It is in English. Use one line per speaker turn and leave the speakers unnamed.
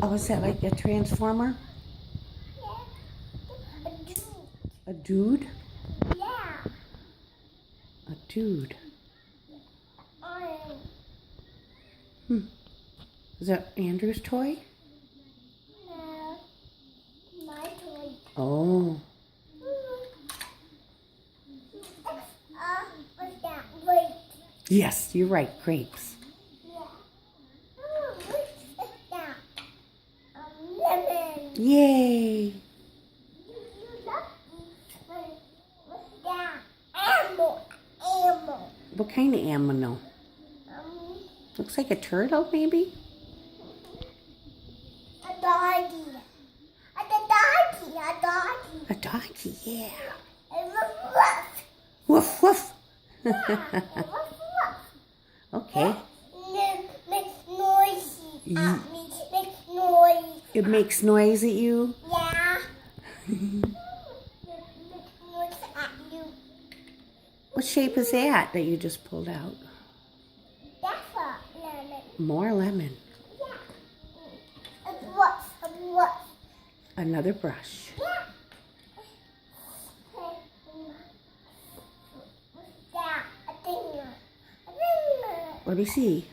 Oh, is that like a transformer?
Yeah. A dude.
A dude?
Yeah.
A dude.
Um,
Is that Andrew's toy?
no. My toy.
Oh.
What's that? Wait.
Yes, you're right. Grapes.
Yeah. What's that? Lemon.
Yay.
You love these. What's that? Animal. Animal.
What kind of animal? Looks like a turtle, maybe?
A doggy. A doggy. A doggy.
A donkey, yeah.
A woof
Woof, woof.
woof.
Okay.
Makes noisy at me. Makes noise.
It makes noise at you?
Yeah. Makes noise at you.
What shape is that you just pulled out?
That's a lemon.
More lemon.
Yeah. A brush. A brush.
Another brush.
Yeah. What's that? A finger. A finger.
Let me see.